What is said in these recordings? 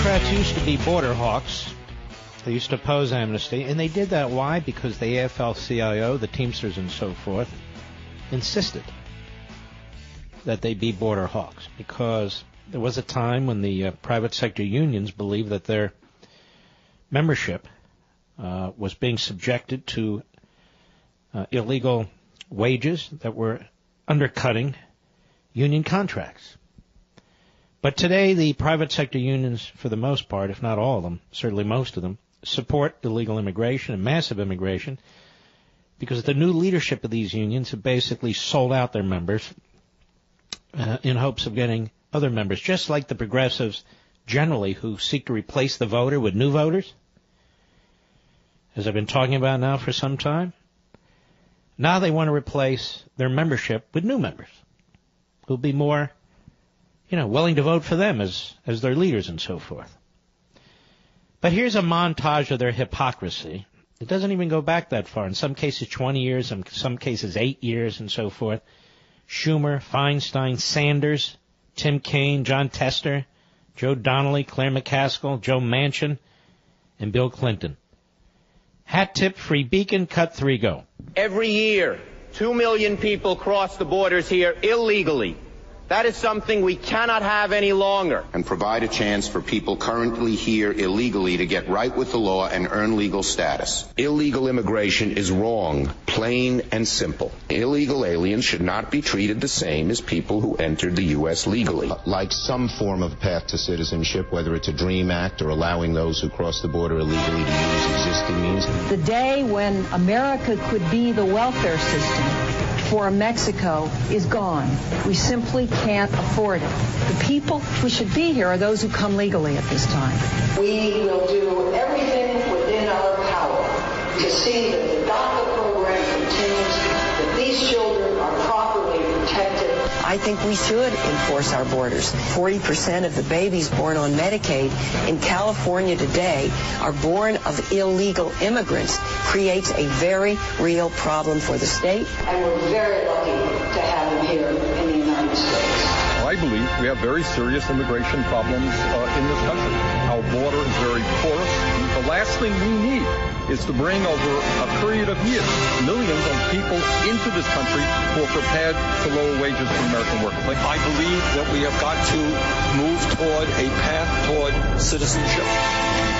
Democrats used to be border hawks. They used to oppose amnesty, and they did that. Why? Because the AFL-CIO, the Teamsters and so forth, insisted that they be border hawks, because there was a time when the private sector unions believed that their membership was being subjected to illegal wages that were undercutting union contracts. But today, the private sector unions, for the most part, if not all of them, certainly most of them, support illegal immigration and massive immigration because the new leadership of these unions have basically sold out their members in hopes of getting other members, just like the progressives generally who seek to replace the voter with new voters, as I've been talking about now for some time. Now they want to replace their membership with new members who'll be more, willing to vote for them as their leaders and so forth. But here's a montage of their hypocrisy. It doesn't even go back that far. In some cases 20 years, in some cases 8 years and so forth. Schumer, Feinstein, Sanders, Tim Kaine, John Tester, Joe Donnelly, Claire McCaskill, Joe Manchin, and Bill Clinton. Hat tip, free beacon, cut 3, go. Every year, 2 million people cross the borders here illegally. That is something we cannot have any longer. And provide a chance for people currently here illegally to get right with the law and earn legal status. Illegal immigration is wrong, plain and simple. Illegal aliens should not be treated the same as people who entered the U.S. legally. Like some form of path to citizenship, whether it's a DREAM Act or allowing those who cross the border illegally to use existing means. The day when America could be the welfare system for Mexico is gone. We simply can't afford it. The people who should be here are those who come legally at this time. We will do everything within our power to see that the DACA program continues, that these children are properly protected. I think we should enforce our borders. 40% of the babies born on Medicaid in California today are born of illegal immigrants. Creates a very real problem for the state. And we're very lucky to have them here in the United States. I believe we have very serious immigration problems in this country. Our border is very porous. The last thing we need is to bring over a period of years millions of people into this country who are prepared to lower wages for American workers. I believe that we have got to move toward a path toward citizenship.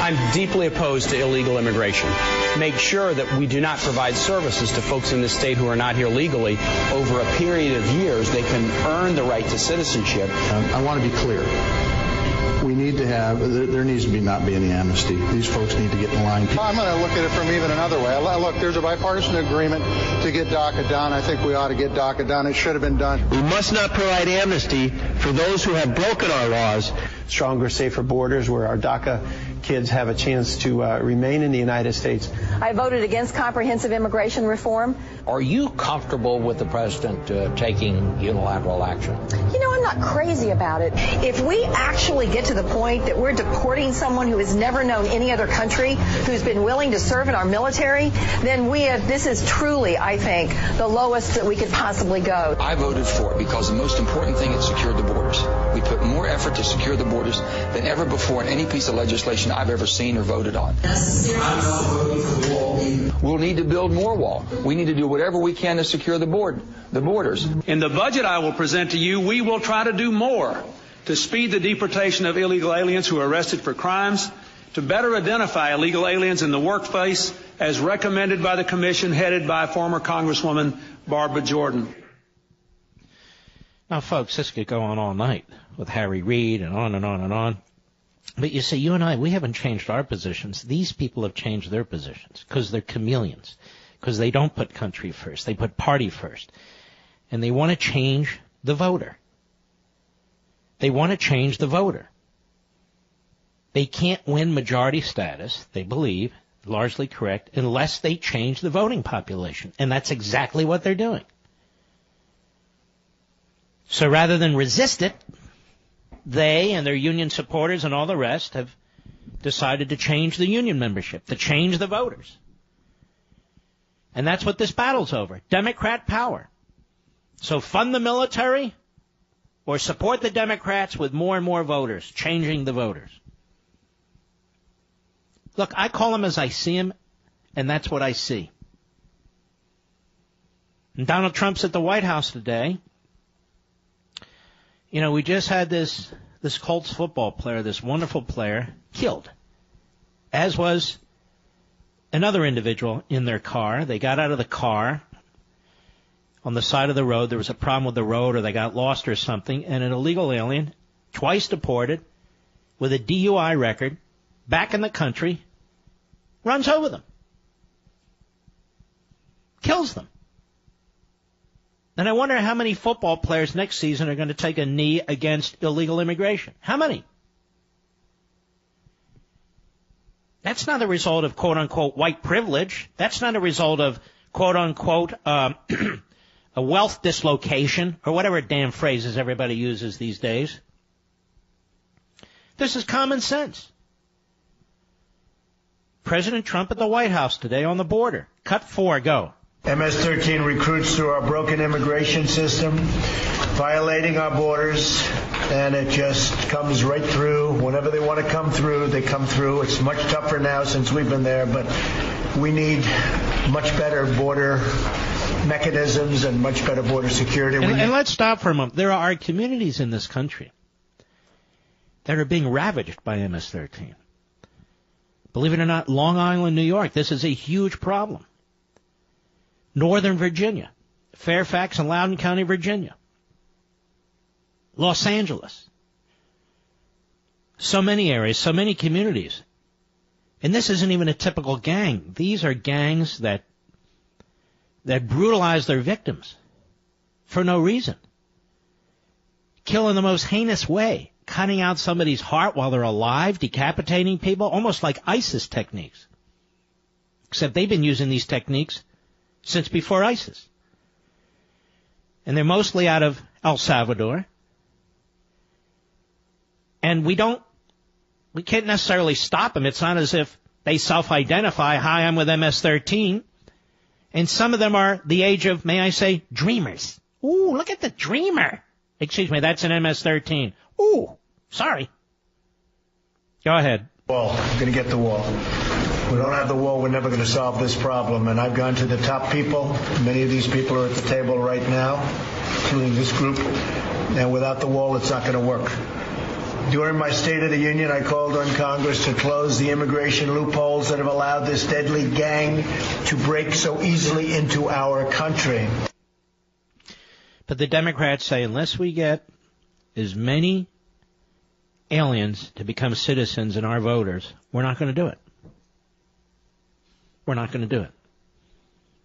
I'm deeply opposed to illegal immigration. Make sure that we do not provide services to folks in this state who are not here legally. Over a period of years, they can earn the right to citizenship. I want to be clear. We need to have, there needs to not be any amnesty. These folks need to get in line. I'm going to look at it from even another way. Look, there's a bipartisan agreement to get DACA done. I think we ought to get DACA done. It should have been done. We must not provide amnesty for those who have broken our laws. Stronger, safer borders where our DACA kids have a chance to remain in the United States. I voted against comprehensive immigration reform. Are you comfortable with the president taking unilateral action? I'm not crazy about it. If we actually get to the point that we're deporting someone who has never known any other country, who's been willing to serve in our military, then this is truly, I think, the lowest that we could possibly go. I voted for it because the most important thing is secure the borders. We put more effort to secure the borders than ever before in any piece of legislation I've ever seen or voted on. I'm not voting for the wall either. We'll need to build more wall. We need to do whatever we can to secure the borders. In the budget I will present to you, we will try to do more to speed the deportation of illegal aliens who are arrested for crimes, to better identify illegal aliens in the workplace as recommended by the commission headed by former Congresswoman Barbara Jordan. Now, folks, this could go on all night with Harry Reid and on and on and on. But you see, you and I, we haven't changed our positions. These people have changed their positions because they're chameleons, because they don't put country first. They put party first. And they want to change the voter. They want to change the voter. They can't win majority status, they believe, largely correct, unless they change the voting population. And that's exactly what they're doing. So rather than resist it, they and their union supporters and all the rest have decided to change the union membership, to change the voters. And that's what this battle's over. Democrat power. So fund the military or support the Democrats with more and more voters, changing the voters. Look, I call them as I see them, and that's what I see. And Donald Trump's at the White House today. You know, we just had this Colts football player, this wonderful player, killed, as was another individual in their car. They got out of the car on the side of the road. There was a problem with the road, or they got lost or something, and an illegal alien, twice deported, with a DUI record, back in the country, runs over them. Kills them. And I wonder how many football players next season are going to take a knee against illegal immigration. How many? That's not a result of quote-unquote white privilege. That's not a result of quote-unquote a wealth dislocation, or whatever damn phrases everybody uses these days. This is common sense. President Trump at the White House today on the border. Cut 4, go. MS-13 recruits through our broken immigration system, violating our borders, and it just comes right through. Whenever they want to come through, they come through. It's much tougher now since we've been there, but we need much better border mechanisms and much better border security. And let's stop for a moment. There are communities in this country that are being ravaged by MS-13. Believe it or not, Long Island, New York, this is a huge problem. Northern Virginia, Fairfax and Loudoun County, Virginia, Los Angeles. So many areas, so many communities. And this isn't even a typical gang. These are gangs that brutalize their victims for no reason. Kill in the most heinous way, cutting out somebody's heart while they're alive, decapitating people, almost like ISIS techniques. Except they've been using these techniques since before ISIS. And they're mostly out of El Salvador. And we can't necessarily stop them. It's not as if they self-identify, hi, I'm with MS-13. And some of them are the age of, may I say, dreamers. Ooh, look at the dreamer. Excuse me, that's an MS-13. Ooh, sorry. Go ahead. Wall. I'm going to get the wall. We don't have the wall, we're never going to solve this problem. And I've gone to the top people. Many of these people are at the table right now, including this group. And without the wall, it's not going to work. During my State of the Union, I called on Congress to close the immigration loopholes that have allowed this deadly gang to break so easily into our country. But the Democrats say unless we get as many aliens to become citizens and our voters, we're not going to do it. We're not going to do it.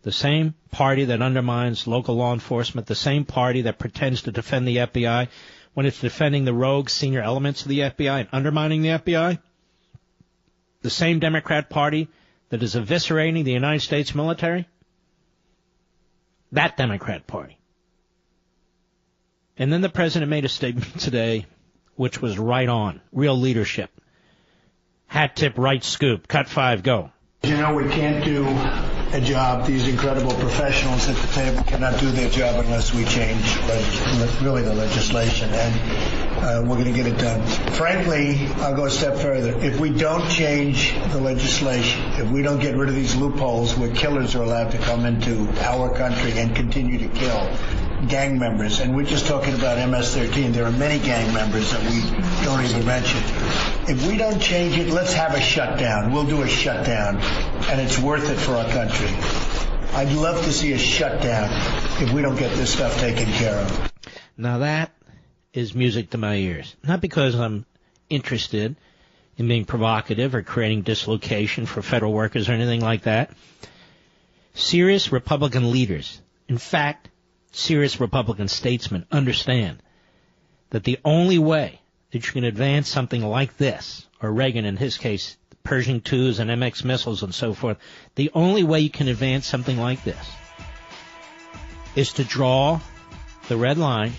The same party that undermines local law enforcement, the same party that pretends to defend the FBI when it's defending the rogue senior elements of the FBI and undermining the FBI, the same Democrat Party that is eviscerating the United States military, that Democrat Party. And then the president made a statement today which was right on, real leadership. Hat tip, right scoop, cut 5, go. You know, we can't do a job. These incredible professionals at the table cannot do their job unless we change really the legislation, and we're going to get it done. Frankly, I'll go a step further. If we don't change the legislation, if we don't get rid of these loopholes where killers are allowed to come into our country and continue to kill gang members, and we're just talking about MS-13. There are many gang members that we don't even mention. If we don't change it, let's have a shutdown. We'll do a shutdown, and it's worth it for our country. I'd love to see a shutdown if we don't get this stuff taken care of. Now that is music to my ears. Not because I'm interested in being provocative or creating dislocation for federal workers or anything like that. Serious Republican leaders, in fact, serious Republican statesmen, understand that the only way that you can advance something like this, or Reagan in his case, Pershing IIs and MX missiles and so forth, the only way you can advance something like this is to draw the red line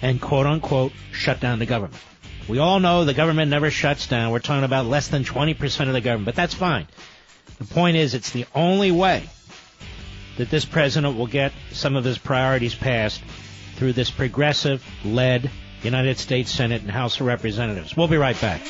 and quote-unquote shut down the government. We all know the government never shuts down. We're talking about less than 20% of the government, but that's fine. The point is it's the only way that this president will get some of his priorities passed through this progressive-led United States Senate and House of Representatives. We'll be right back.